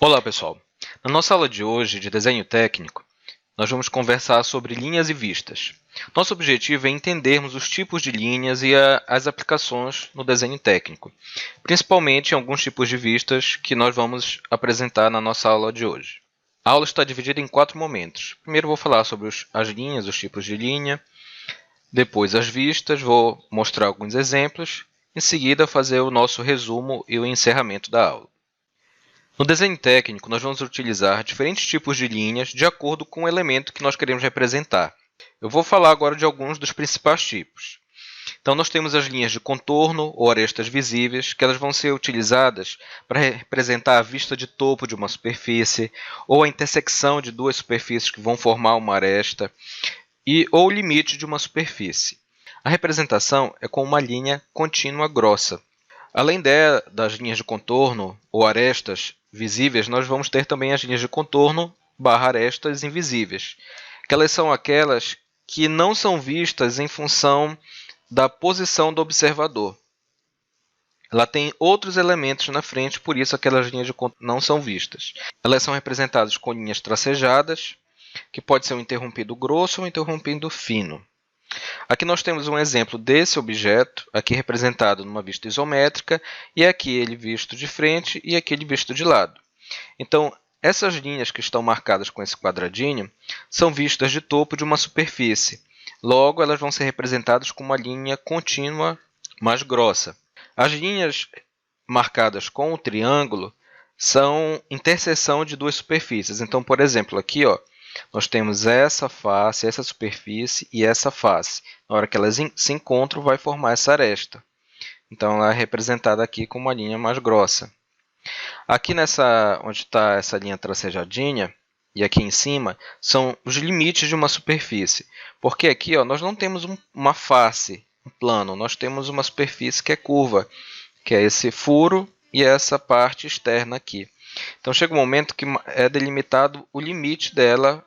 Olá pessoal, na nossa aula de hoje de desenho técnico, nós vamos conversar sobre linhas e vistas. Nosso objetivo é entendermos os tipos de linhas e as aplicações no desenho técnico, principalmente em alguns tipos de vistas que nós vamos apresentar na nossa aula de hoje. A aula está dividida em 4 momentos. Primeiro vou falar sobre as linhas, os tipos de linha, depois as vistas, vou mostrar alguns exemplos, em seguida fazer o nosso resumo e o encerramento da aula. No desenho técnico, nós vamos utilizar diferentes tipos de linhas de acordo com o elemento que nós queremos representar. Eu vou falar agora de alguns dos principais tipos. Então, nós temos as linhas de contorno ou arestas visíveis, que elas vão ser utilizadas para representar a vista de topo de uma superfície, ou a intersecção de duas superfícies que vão formar uma aresta, ou o limite de uma superfície. A representação é com uma linha contínua grossa. Além das linhas de contorno ou arestas visíveis, nós vamos ter também as linhas de contorno barra arestas invisíveis, que elas são aquelas que não são vistas em função da posição do observador. Ela tem outros elementos na frente, por isso aquelas linhas de contorno não são vistas. Elas são representadas com linhas tracejadas, que pode ser um interrompido grosso ou um interrompido fino. Aqui nós temos um exemplo desse objeto, aqui representado numa vista isométrica, e aqui ele visto de frente e aqui ele visto de lado. Então, essas linhas que estão marcadas com esse quadradinho são vistas de topo de uma superfície. Logo, elas vão ser representadas com uma linha contínua mais grossa. As linhas marcadas com o triângulo são interseção de duas superfícies. Então, por exemplo, aqui, nós temos essa face, essa superfície e essa face. Na hora que elas se encontram, vai formar essa aresta. Então, ela é representada aqui com uma linha mais grossa. Aqui onde está essa linha tracejadinha, e aqui em cima, são os limites de uma superfície. Porque aqui nós não temos uma face, um plano, nós temos uma superfície que é curva, que é esse furo e essa parte externa aqui. Então, chega um momento que é delimitado o limite dela,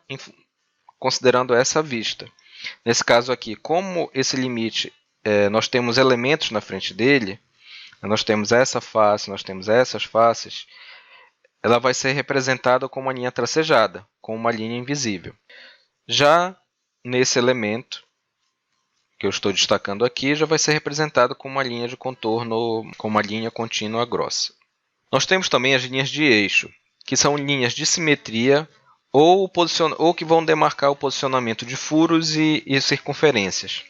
considerando essa vista. Nesse caso aqui, como esse limite, nós temos elementos na frente dele, nós temos essa face, nós temos essas faces, ela vai ser representada com uma linha tracejada, com uma linha invisível. Já nesse elemento, que eu estou destacando aqui, já vai ser representado com uma linha de contorno, com uma linha contínua grossa. Nós temos também as linhas de eixo, que são linhas de simetria ou que vão demarcar o posicionamento de furos e circunferências.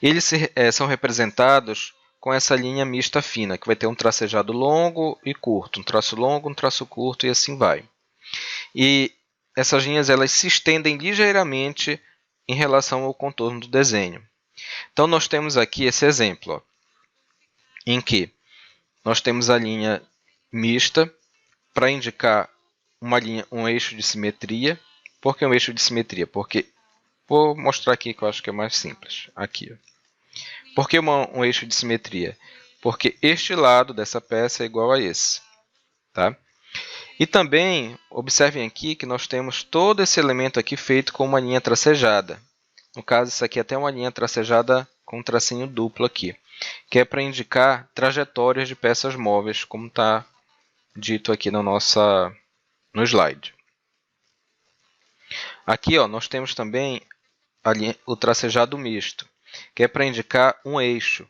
Eles são representados com essa linha mista fina, que vai ter um tracejado longo e curto, um traço longo, um traço curto e assim vai. E essas linhas elas se estendem ligeiramente em relação ao contorno do desenho. Então, nós temos aqui esse exemplo, em que nós temos a linha mista para indicar um eixo de simetria. Por que um eixo de simetria? Porque vou mostrar aqui que eu acho que é mais simples. Aqui. Por que um eixo de simetria? Porque este lado dessa peça é igual a esse. Tá? E também, observem aqui que nós temos todo esse elemento aqui feito com uma linha tracejada. No caso, isso aqui é até uma linha tracejada com um tracinho duplo aqui, que é para indicar trajetórias de peças móveis, como está dito aqui no slide. Aqui nós temos também o tracejado misto, que é para indicar um eixo.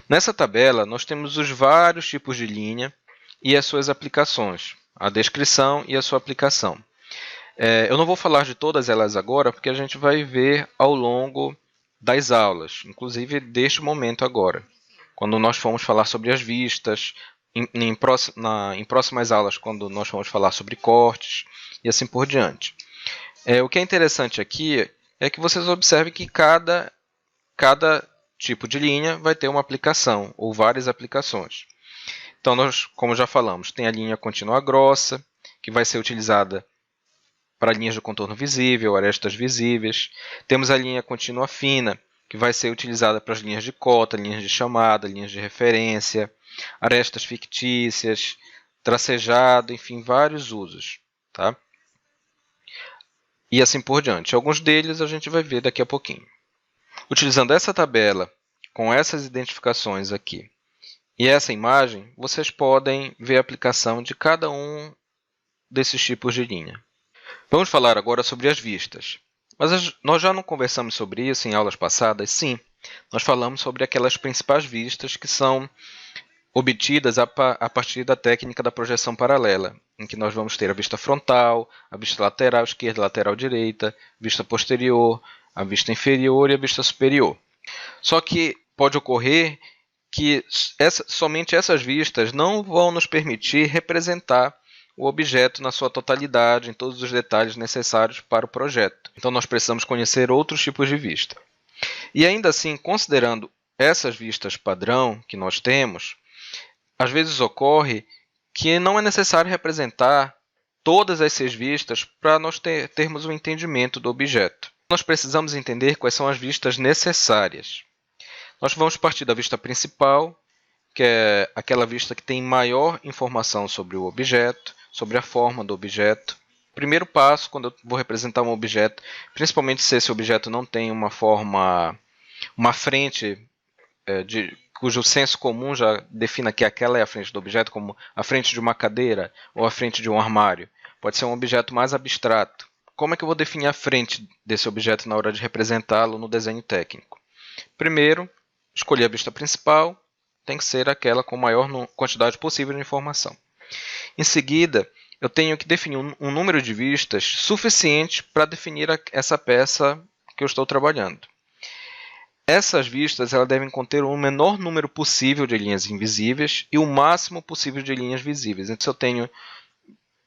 Nessa tabela, nós temos os vários tipos de linha e as suas aplicações, a descrição e a sua aplicação. Eu não vou falar de todas elas agora, porque a gente vai ver ao longo das aulas, inclusive deste momento agora, quando nós formos falar sobre as vistas, em próximas aulas, quando nós formos falar sobre cortes e assim por diante. O que é interessante aqui é que vocês observem que cada tipo de linha vai ter uma aplicação, ou várias aplicações. Então, como já falamos, tem a linha contínua grossa, que vai ser utilizada para linhas de contorno visível, arestas visíveis. Temos a linha contínua fina, que vai ser utilizada para as linhas de cota, linhas de chamada, linhas de referência, arestas fictícias, tracejado, enfim, vários usos. Tá? E assim por diante. Alguns deles a gente vai ver daqui a pouquinho. Utilizando essa tabela, com essas identificações aqui, E essa imagem, vocês podem ver a aplicação de cada um desses tipos de linha. Vamos falar agora sobre as vistas. Mas nós já não conversamos sobre isso em aulas passadas? Sim, nós falamos sobre aquelas principais vistas que são obtidas a partir da técnica da projeção paralela, em que nós vamos ter a vista frontal, a vista lateral esquerda, lateral direita, vista posterior, a vista inferior e a vista superior. Só que pode ocorrer que somente essas vistas não vão nos permitir representar o objeto na sua totalidade, em todos os detalhes necessários para o projeto. Então nós precisamos conhecer outros tipos de vista. E ainda assim, considerando essas vistas padrão que nós temos, às vezes ocorre que não é necessário representar todas as 6 vistas para nós termos um entendimento do objeto. Nós precisamos entender quais são as vistas necessárias. Nós vamos partir da vista principal, que é aquela vista que tem maior informação sobre o objeto, sobre a forma do objeto. Primeiro passo, quando eu vou representar um objeto, principalmente se esse objeto não tem uma forma, uma frente cujo senso comum já defina que aquela é a frente do objeto, como a frente de uma cadeira ou a frente de um armário. Pode ser um objeto mais abstrato. Como é que eu vou definir a frente desse objeto na hora de representá-lo no desenho técnico? Primeiro, escolher a vista principal, tem que ser aquela com a maior quantidade possível de informação. Em seguida, eu tenho que definir um número de vistas suficiente para definir essa peça que eu estou trabalhando. Essas vistas devem conter o menor número possível de linhas invisíveis e o máximo possível de linhas visíveis. Então, se eu tenho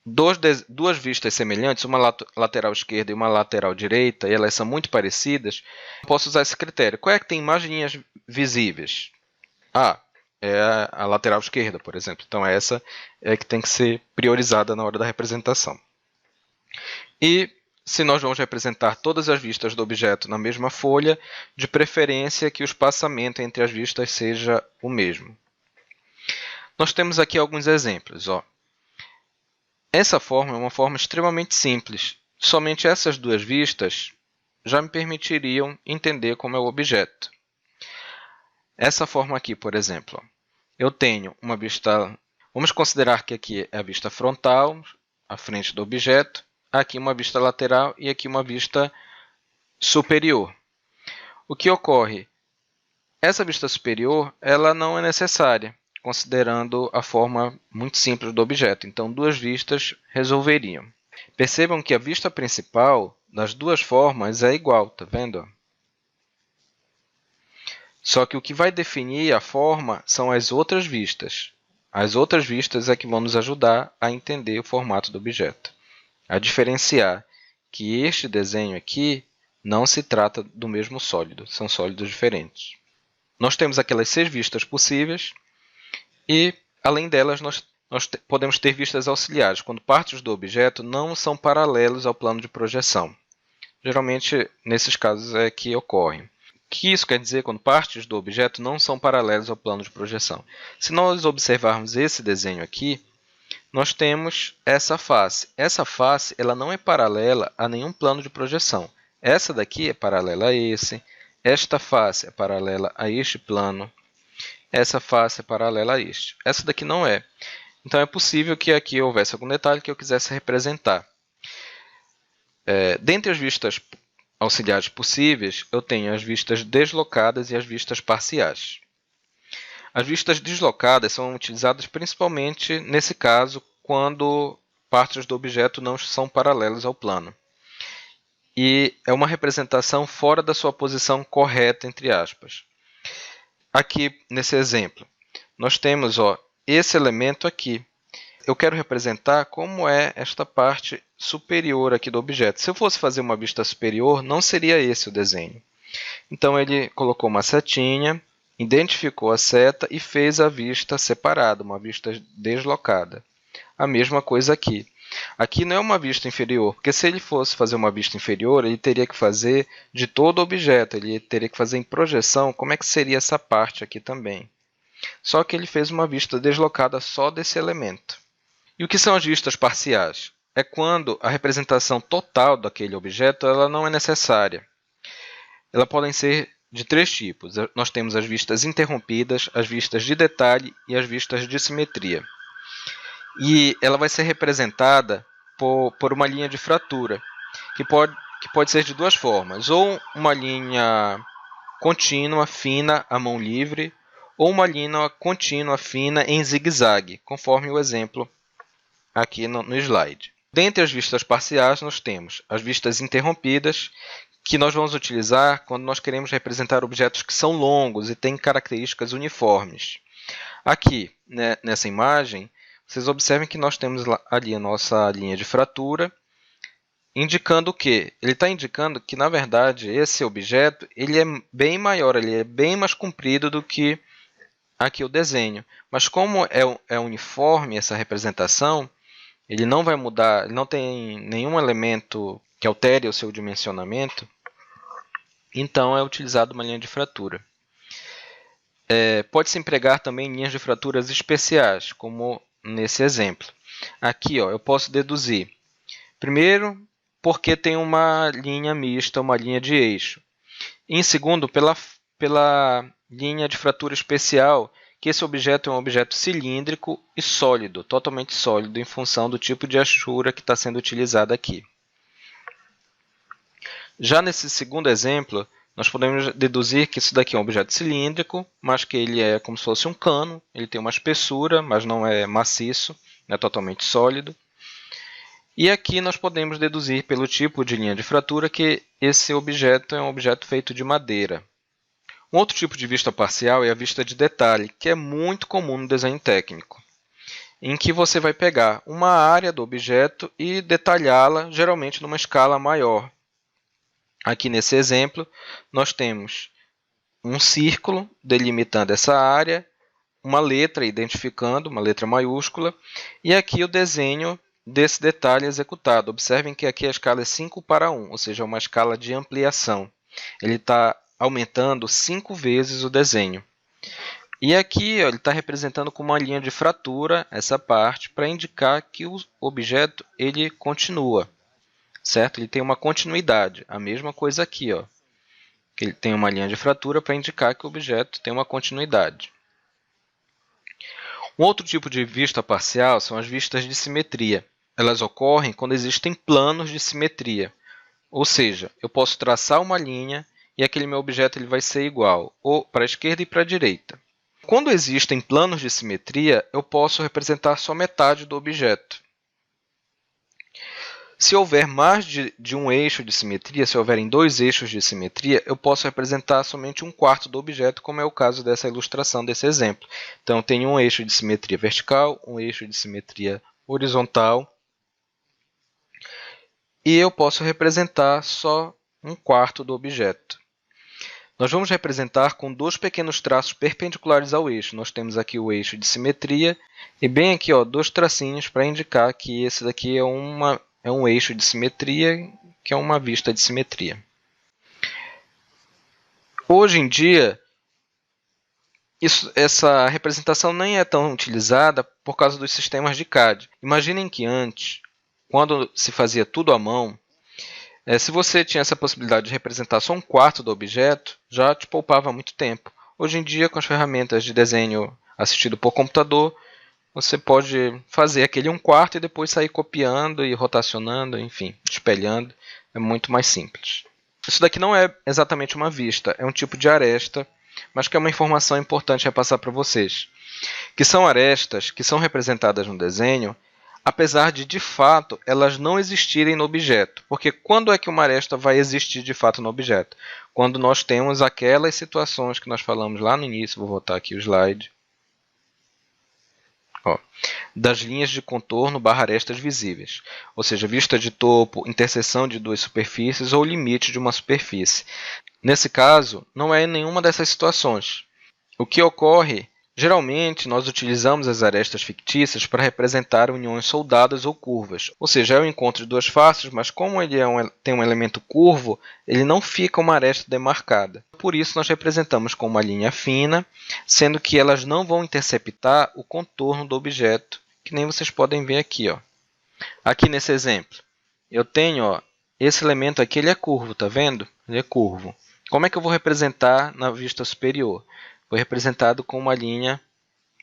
duas vistas semelhantes, uma lateral esquerda e uma lateral direita, e elas são muito parecidas, eu posso usar esse critério. Qual é que tem mais linhas visíveis? É a lateral esquerda, por exemplo. Então, essa é que tem que ser priorizada na hora da representação. E se nós vamos representar todas as vistas do objeto na mesma folha, de preferência que o espaçamento entre as vistas seja o mesmo. Nós temos aqui alguns exemplos. Essa forma é uma forma extremamente simples. Somente essas duas vistas já me permitiriam entender como é o objeto. Essa forma aqui, por exemplo, eu tenho uma vista... Vamos considerar que aqui é a vista frontal, a frente do objeto, aqui uma vista lateral e aqui uma vista superior. O que ocorre? Essa vista superior ela não é necessária, considerando a forma muito simples do objeto. Então, duas vistas resolveriam. Percebam que a vista principal das duas formas é igual, tá vendo? Só que o que vai definir a forma são as outras vistas. As outras vistas é que vão nos ajudar a entender o formato do objeto. A diferenciar que este desenho aqui não se trata do mesmo sólido, são sólidos diferentes. Nós temos aquelas 6 vistas possíveis e, além delas, nós podemos ter vistas auxiliares, quando partes do objeto não são paralelos ao plano de projeção. Geralmente, nesses casos é que ocorrem. O que isso quer dizer quando partes do objeto não são paralelas ao plano de projeção? Se nós observarmos esse desenho aqui, nós temos essa face. Essa face ela não é paralela a nenhum plano de projeção. Essa daqui é paralela a esse. Esta face é paralela a este plano. Essa face é paralela a este. Essa daqui não é. Então é possível que aqui houvesse algum detalhe que eu quisesse representar. Dentre as vistas auxiliares possíveis, eu tenho as vistas deslocadas e as vistas parciais. As vistas deslocadas são utilizadas principalmente nesse caso quando partes do objeto não são paralelas ao plano. E é uma representação fora da sua posição correta, entre aspas. Aqui, nesse exemplo, nós temos esse elemento aqui. Eu quero representar como é esta parte superior aqui do objeto. Se eu fosse fazer uma vista superior, não seria esse o desenho. Então, ele colocou uma setinha, identificou a seta e fez a vista separada, uma vista deslocada. A mesma coisa aqui. Aqui não é uma vista inferior, porque se ele fosse fazer uma vista inferior, ele teria que fazer de todo o objeto, ele teria que fazer em projeção como é que seria essa parte aqui também. Só que ele fez uma vista deslocada só desse elemento. E o que são as vistas parciais? É quando a representação total daquele objeto ela não é necessária. Elas podem ser de três tipos. Nós temos as vistas interrompidas, as vistas de detalhe e as vistas de simetria. E ela vai ser representada por uma linha de fratura, que pode ser de duas formas, ou uma linha contínua, fina, à mão livre, ou uma linha contínua, fina, em zigue-zague, conforme o exemplo aqui no slide. Dentre as vistas parciais, nós temos as vistas interrompidas, que nós vamos utilizar quando nós queremos representar objetos que são longos e têm características uniformes. Aqui, né, nessa imagem, vocês observem que nós temos ali a nossa linha de fratura, indicando o quê? Ele está indicando que, na verdade, esse objeto ele é bem maior, ele é bem mais comprido do que aqui o desenho. Mas como é uniforme essa representação, ele não vai mudar, ele não tem nenhum elemento que altere o seu dimensionamento, então é utilizada uma linha de fratura. Pode-se empregar também linhas de fraturas especiais, como nesse exemplo. Aqui eu posso deduzir, primeiro, porque tem uma linha mista, uma linha de eixo. E, em segundo, pela linha de fratura especial, que esse objeto é um objeto cilíndrico e sólido, totalmente sólido, em função do tipo de achura que está sendo utilizada aqui. Já nesse segundo exemplo, nós podemos deduzir que isso daqui é um objeto cilíndrico, mas que ele é como se fosse um cano, ele tem uma espessura, mas não é maciço, não é totalmente sólido. E aqui nós podemos deduzir pelo tipo de linha de fratura que esse objeto é um objeto feito de madeira. Um outro tipo de vista parcial é a vista de detalhe, que é muito comum no desenho técnico, em que você vai pegar uma área do objeto e detalhá-la, geralmente numa escala maior. Aqui nesse exemplo, nós temos um círculo delimitando essa área, uma letra identificando, uma letra maiúscula, e aqui o desenho desse detalhe executado. Observem que aqui a escala é 5:1, ou seja, uma escala de ampliação. Ele está aumentando 5 vezes o desenho. E aqui ele está representando com uma linha de fratura essa parte para indicar que o objeto ele continua, certo? Ele tem uma continuidade. A mesma coisa aqui, que ele tem uma linha de fratura para indicar que o objeto tem uma continuidade. Um outro tipo de vista parcial são as vistas de simetria. Elas ocorrem quando existem planos de simetria. Ou seja, eu posso traçar uma linha e aquele meu objeto ele vai ser igual, ou para a esquerda e para a direita. Quando existem planos de simetria, eu posso representar só metade do objeto. Se houver mais de um eixo de simetria, se houverem 2 eixos de simetria, eu posso representar somente 1/4 do objeto, como é o caso dessa ilustração, desse exemplo. Então, eu tenho um eixo de simetria vertical, um eixo de simetria horizontal, e eu posso representar só 1/4 do objeto. Nós vamos representar com 2 pequenos traços perpendiculares ao eixo. Nós temos aqui o eixo de simetria e bem aqui 2 tracinhos para indicar que esse daqui é um eixo de simetria, que é uma vista de simetria. Hoje em dia, essa representação nem é tão utilizada por causa dos sistemas de CAD. Imaginem que antes, quando se fazia tudo à mão, se você tinha essa possibilidade de representar só 1/4 do objeto, já te poupava muito tempo. Hoje em dia, com as ferramentas de desenho assistido por computador, você pode fazer aquele 1/4 e depois sair copiando e rotacionando, enfim, espelhando. É muito mais simples. Isso daqui não é exatamente uma vista, é um tipo de aresta, mas que é uma informação importante a passar para vocês. Que são arestas que são representadas no desenho, apesar de fato, elas não existirem no objeto. Porque quando é que uma aresta vai existir de fato no objeto? Quando nós temos aquelas situações que nós falamos lá no início, vou voltar aqui o slide, das linhas de contorno / arestas visíveis, ou seja, vista de topo, interseção de 2 superfícies ou limite de uma superfície. Nesse caso, não é em nenhuma dessas situações. O que ocorre, geralmente, nós utilizamos as arestas fictícias para representar uniões soldadas ou curvas, ou seja, é o encontro de 2 faces, mas como ele tem um elemento curvo, ele não fica uma aresta demarcada. Por isso, nós representamos com uma linha fina, sendo que elas não vão interceptar o contorno do objeto, que nem vocês podem ver aqui. Aqui nesse exemplo, eu tenho esse elemento aqui, ele é curvo, tá vendo? Ele é curvo. Como é que eu vou representar na vista superior? Foi representado com uma linha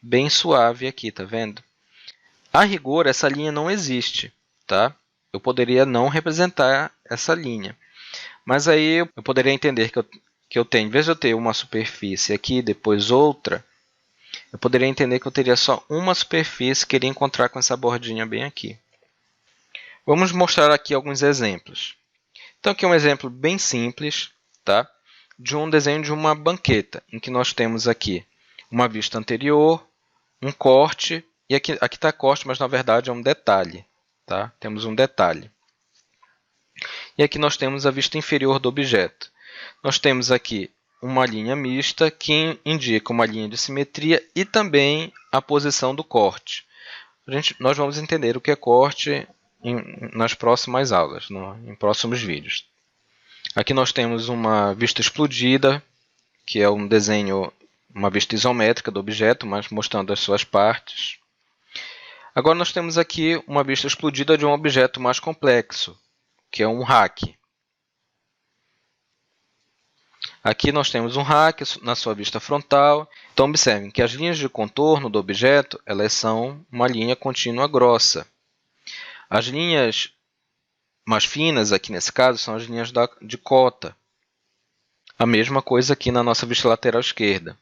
bem suave aqui, tá vendo? A rigor, essa linha não existe, tá? Eu poderia não representar essa linha. Mas aí eu poderia entender que eu tenho, em vez de eu ter uma superfície aqui, depois outra, eu poderia entender que eu teria só uma superfície que iria encontrar com essa bordinha bem aqui. Vamos mostrar aqui alguns exemplos. Então aqui é um exemplo bem simples, tá? De um desenho de uma banqueta, em que nós temos aqui uma vista anterior, um corte, e aqui está corte, mas na verdade é um detalhe. Tá? Temos um detalhe. E aqui nós temos a vista inferior do objeto. Nós temos aqui uma linha mista que indica uma linha de simetria e também a posição do corte. Nós vamos entender o que é corte nas próximas aulas, em próximos vídeos. Aqui nós temos uma vista explodida, que é um desenho, uma vista isométrica do objeto, mas mostrando as suas partes. Agora nós temos aqui uma vista explodida de um objeto mais complexo, que é um rack. Aqui nós temos um rack na sua vista frontal. Então observem que as linhas de contorno do objeto elas são uma linha contínua grossa. As linhas mais finas, aqui nesse caso, são as linhas de cota. A mesma coisa aqui na nossa vista lateral esquerda.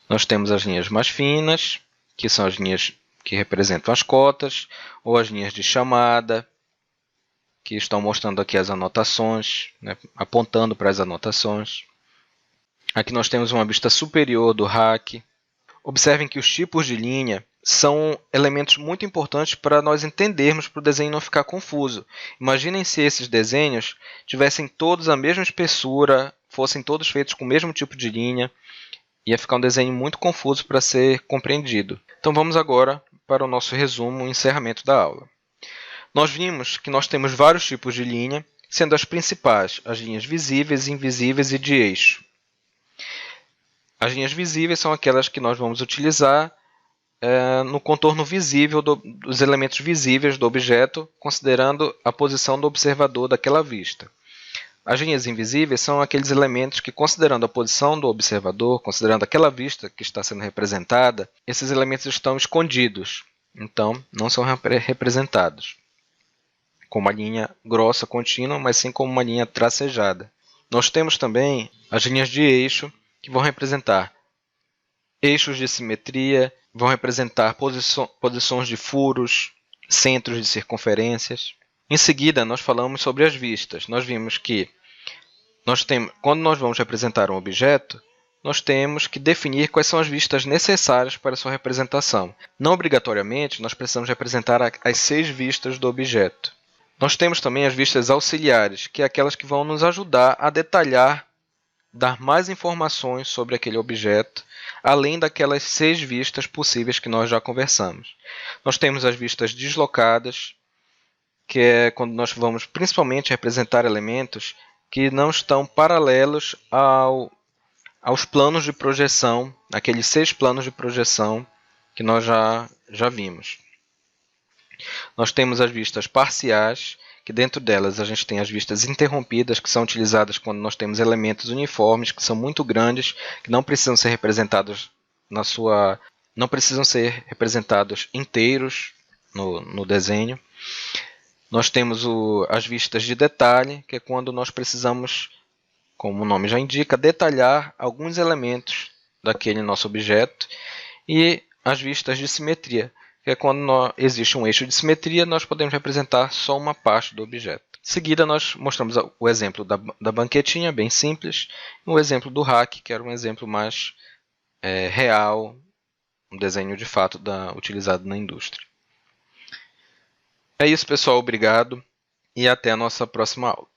Nós temos as linhas mais finas, que são as linhas que representam as cotas, ou as linhas de chamada, que estão mostrando aqui as anotações, né, apontando para as anotações. Aqui nós temos uma vista superior do rack. Observem que os tipos de linha são elementos muito importantes para nós entendermos, para o desenho não ficar confuso. Imaginem se esses desenhos tivessem todos a mesma espessura, fossem todos feitos com o mesmo tipo de linha. Ia ficar um desenho muito confuso para ser compreendido. Então vamos agora para o nosso resumo e encerramento da aula. Nós vimos que nós temos vários tipos de linha, sendo as principais as linhas visíveis, invisíveis e de eixo. As linhas visíveis são aquelas que nós vamos utilizar no contorno visível dos elementos visíveis do objeto, considerando a posição do observador daquela vista. As linhas invisíveis são aqueles elementos que, considerando a posição do observador, considerando aquela vista que está sendo representada, esses elementos estão escondidos, então não são representados com uma linha grossa contínua, mas sim como uma linha tracejada. Nós temos também as linhas de eixo, que vão representar eixos de simetria, vão representar posições de furos, centros de circunferências. Em seguida, nós falamos sobre as vistas. Nós vimos que quando nós vamos representar um objeto, nós temos que definir quais são as vistas necessárias para a sua representação. Não obrigatoriamente, nós precisamos representar as 6 vistas do objeto. Nós temos também as vistas auxiliares, que é aquelas que vão nos ajudar a detalhar, dar mais informações sobre aquele objeto, além daquelas 6 vistas possíveis que nós já conversamos. Nós temos as vistas deslocadas, que é quando nós vamos principalmente representar elementos que não estão paralelos aos planos de projeção, aqueles 6 planos de projeção que nós já vimos. Nós temos as vistas parciais, que dentro delas a gente tem as vistas interrompidas, que são utilizadas quando nós temos elementos uniformes, que são muito grandes, que não precisam ser representados não precisam ser representados inteiros no desenho. Nós temos as vistas de detalhe, que é quando nós precisamos, como o nome já indica, detalhar alguns elementos daquele nosso objeto. E as vistas de simetria, que é quando existe um eixo de simetria, nós podemos representar só uma parte do objeto. Em seguida, nós mostramos o exemplo da banquetinha, bem simples, e o exemplo do rack, que era um exemplo mais real, um desenho de fato utilizado na indústria. É isso, pessoal. Obrigado e até a nossa próxima aula.